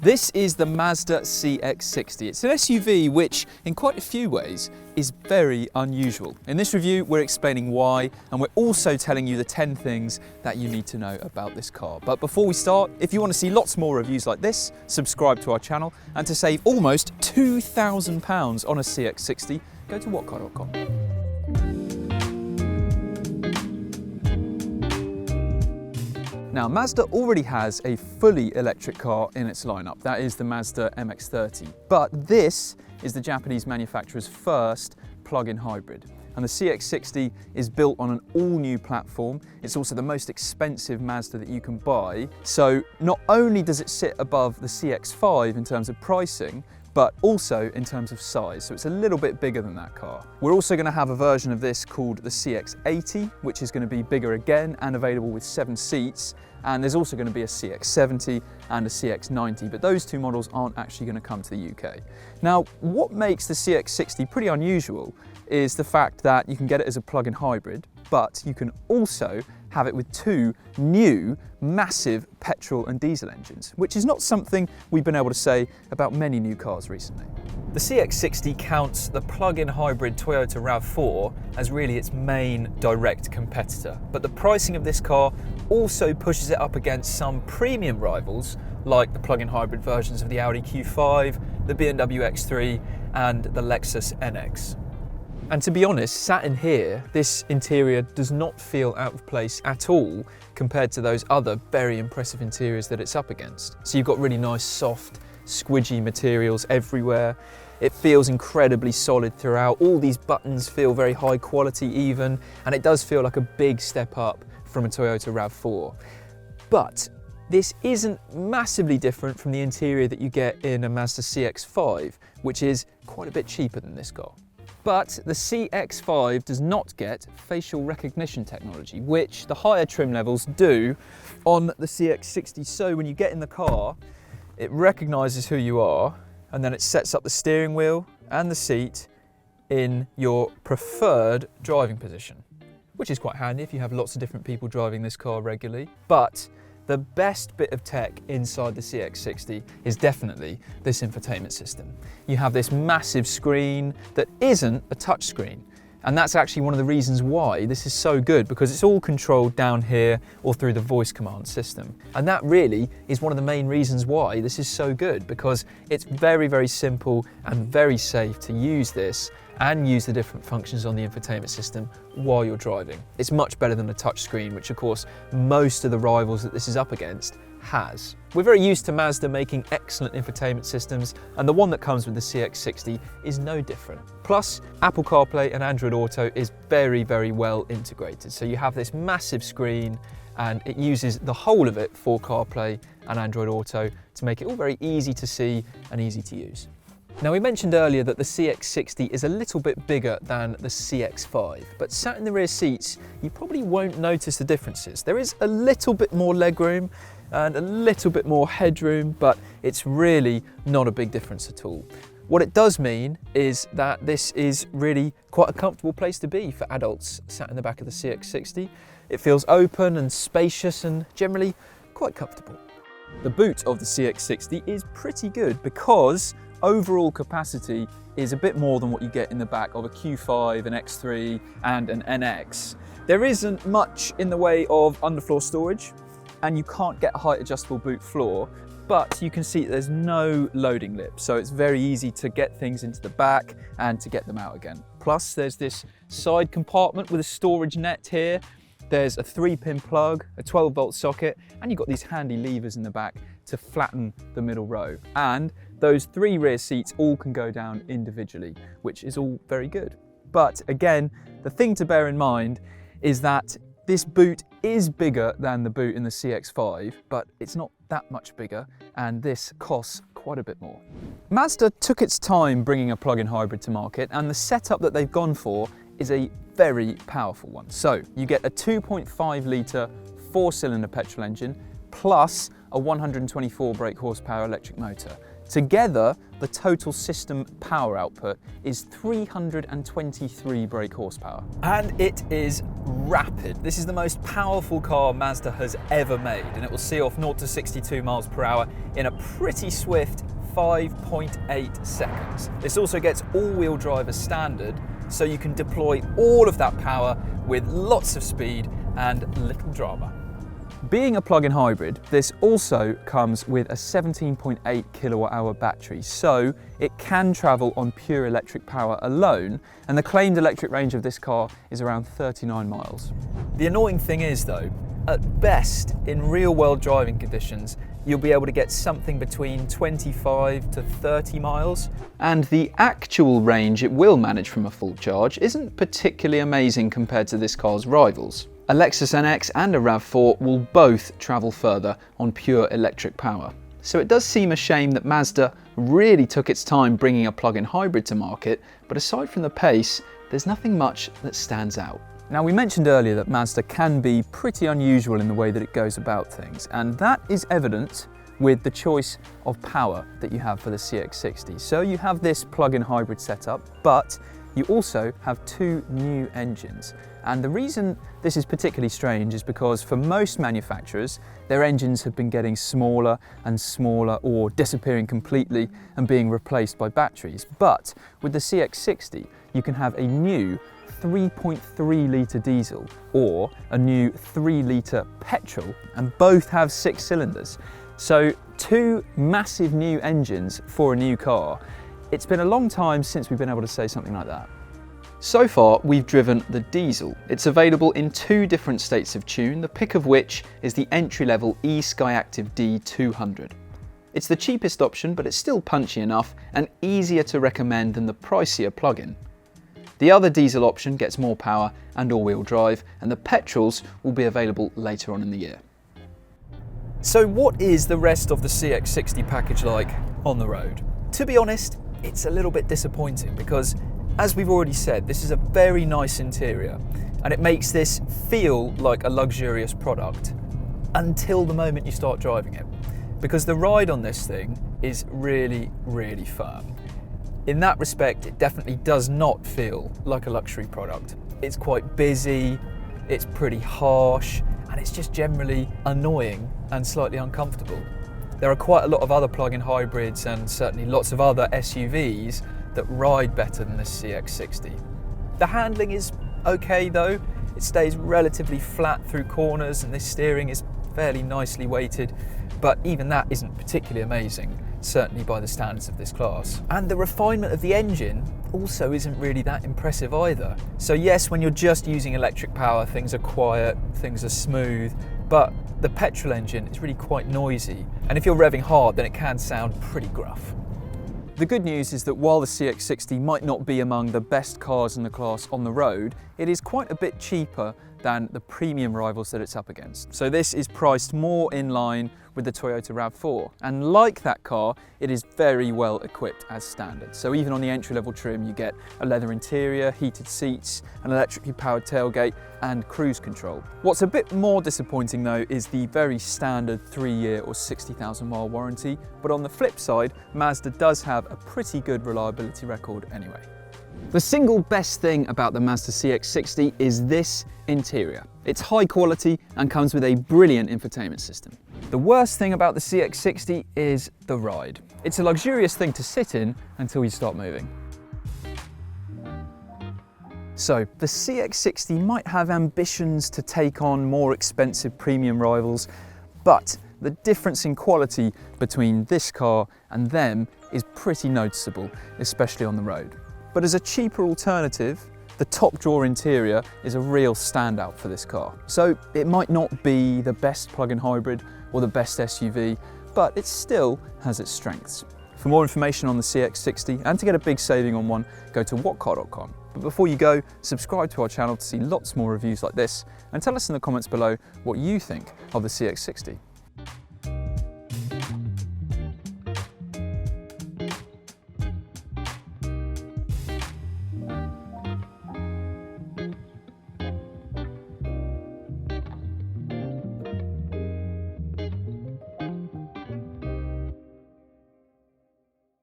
This is the Mazda CX-60. It's an SUV which, in quite a few ways, is very unusual. In this review, we're explaining why, and we're also telling you the 10 things that you need to know about this car. But before we start, if you want to see lots more reviews like this, subscribe to our channel, and to save almost £2,000 on a CX-60, go to whatcar.com. Now, Mazda already has a fully electric car in its lineup. That is the Mazda MX-30. But this is the Japanese manufacturer's first plug-in hybrid. And the CX-60 is built on an all-new platform. It's also the most expensive Mazda that you can buy. So not only does it sit above the CX-5 in terms of pricing, but also in terms of size, so it's a little bit bigger than that car. We're also going to have a version of this called the CX-80, which is going to be bigger again and available with 7 seats, and there's also going to be a CX-70 and a CX-90, but those two models aren't actually going to come to the UK. Now, what makes the CX-60 pretty unusual is the fact that you can get it as a plug-in hybrid, but you can also have it with 2 new massive petrol and diesel engines, which is not something we've been able to say about many new cars recently. The CX-60 counts the plug-in hybrid Toyota RAV4 as really its main direct competitor, but the pricing of this car also pushes it up against some premium rivals like the plug-in hybrid versions of the Audi Q5, the BMW X3 and the Lexus NX. And to be honest, sat in here, this interior does not feel out of place at all compared to those other very impressive interiors that it's up against. So you've got really nice, soft, squidgy materials everywhere. It feels incredibly solid throughout. All these buttons feel very high quality even, and it does feel like a big step up from a Toyota RAV4. But this isn't massively different from the interior that you get in a Mazda CX-5, which is quite a bit cheaper than this car. But the CX-5 does not get facial recognition technology, which the higher trim levels do on the CX-60. So when you get in the car, it recognises who you are, and then it sets up the steering wheel and the seat in your preferred driving position, which is quite handy if you have lots of different people driving this car regularly. But the best bit of tech inside the CX-60 is definitely this infotainment system. You have this massive screen that isn't a touch screen. And that's actually one of the reasons why this is so good, because it's all controlled down here or through the voice command system. And that really is one of the main reasons why this is so good, because it's very, very simple and very safe to use this and use the different functions on the infotainment system while you're driving. It's much better than a touch screen, which of course most of the rivals that this is up against has. We're very used to Mazda making excellent infotainment systems, and the one that comes with the CX-60 is no different. Plus, Apple CarPlay and Android Auto is very, very well integrated. So you have this massive screen and it uses the whole of it for CarPlay and Android Auto to make it all very easy to see and easy to use. Now, we mentioned earlier that the CX-60 is a little bit bigger than the CX-5, but sat in the rear seats, you probably won't notice the differences. There is a little bit more legroom and a little bit more headroom, but it's really not a big difference at all. What it does mean is that this is really quite a comfortable place to be for adults sat in the back of the CX-60. It feels open and spacious and generally quite comfortable. The boot of the CX-60 is pretty good because overall capacity is a bit more than what you get in the back of a Q5, an X3 and an NX. There isn't much in the way of underfloor storage, and you can't get a height adjustable boot floor, but you can see there's no loading lip, so it's very easy to get things into the back and to get them out again. Plus there's this side compartment with a storage net here. There's a 3-pin plug, a 12-volt socket, and you've got these handy levers in the back to flatten the middle row. And those 3 rear seats all can go down individually, which is all very good. But again, the thing to bear in mind is that this boot is bigger than the boot in the CX-5, but it's not that much bigger, and this costs quite a bit more. Mazda took its time bringing a plug-in hybrid to market, and the setup that they've gone for is a very powerful one. So you get a 2.5 litre 4-cylinder petrol engine plus a 124 brake horsepower electric motor. Together, the total system power output is 323 brake horsepower. And it is rapid. This is the most powerful car Mazda has ever made, and it will see off 0 to 62 miles per hour in a pretty swift 5.8 seconds. This also gets all-wheel drive as standard, so you can deploy all of that power with lots of speed and little drama. Being a plug-in hybrid, this also comes with a 17.8 kilowatt-hour battery, so it can travel on pure electric power alone, and the claimed electric range of this car is around 39 miles. The annoying thing is though, at best, in real-world driving conditions, you'll be able to get something between 25 to 30 miles. And the actual range it will manage from a full charge isn't particularly amazing compared to this car's rivals. A Lexus NX and a RAV4 will both travel further on pure electric power. So it does seem a shame that Mazda really took its time bringing a plug-in hybrid to market, but aside from the pace, there's nothing much that stands out. Now, we mentioned earlier that Mazda can be pretty unusual in the way that it goes about things, and that is evident with the choice of power that you have for the CX-60. So you have this plug-in hybrid setup, but you also have two new engines. And the reason this is particularly strange is because for most manufacturers, their engines have been getting smaller and smaller or disappearing completely and being replaced by batteries. But with the CX-60, you can have a new 3.3 litre diesel or a new 3 litre petrol, and both have 6 cylinders. So two massive new engines for a new car. It's been a long time since we've been able to say something like that. So far, we've driven the diesel. It's available in 2 different states of tune, the pick of which is the entry-level eSkyactiv D200. It's the cheapest option, but it's still punchy enough and easier to recommend than the pricier plug-in. The other diesel option gets more power and all-wheel drive, and the petrols will be available later on in the year. So what is the rest of the CX-60 package like on the road? To be honest, it's a little bit disappointing because, as we've already said, this is a very nice interior and it makes this feel like a luxurious product until the moment you start driving it, because the ride on this thing is really, really firm. In that respect, it definitely does not feel like a luxury product. It's quite busy, it's pretty harsh, and it's just generally annoying and slightly uncomfortable. There are quite a lot of other plug-in hybrids and certainly lots of other SUVs that ride better than this CX-60. The handling is okay though. It stays relatively flat through corners and this steering is fairly nicely weighted, but even that isn't particularly amazing, certainly by the standards of this class. And the refinement of the engine also isn't really that impressive either. So yes, when you're just using electric power, things are quiet, things are smooth, but the petrol engine is really quite noisy. And if you're revving hard, then it can sound pretty gruff. The good news is that while the CX-60 might not be among the best cars in the class on the road, it is quite a bit cheaper than the premium rivals that it's up against. So this is priced more in line with the Toyota RAV4. And like that car, it is very well equipped as standard. So even on the entry-level trim, you get a leather interior, heated seats, an electrically powered tailgate, and cruise control. What's a bit more disappointing though is the very standard 3-year or 60,000 mile warranty. But on the flip side, Mazda does have a pretty good reliability record anyway. The single best thing about the Mazda CX-60 is this interior. It's high quality and comes with a brilliant infotainment system. The worst thing about the CX-60 is the ride. It's a luxurious thing to sit in until you start moving. So the CX-60 might have ambitions to take on more expensive premium rivals, but the difference in quality between this car and them is pretty noticeable, especially on the road. But as a cheaper alternative, the top drawer interior is a real standout for this car. So it might not be the best plug-in hybrid or the best SUV, but it still has its strengths. For more information on the CX-60 and to get a big saving on one, go to whatcar.com. But before you go, subscribe to our channel to see lots more reviews like this and tell us in the comments below what you think of the CX-60.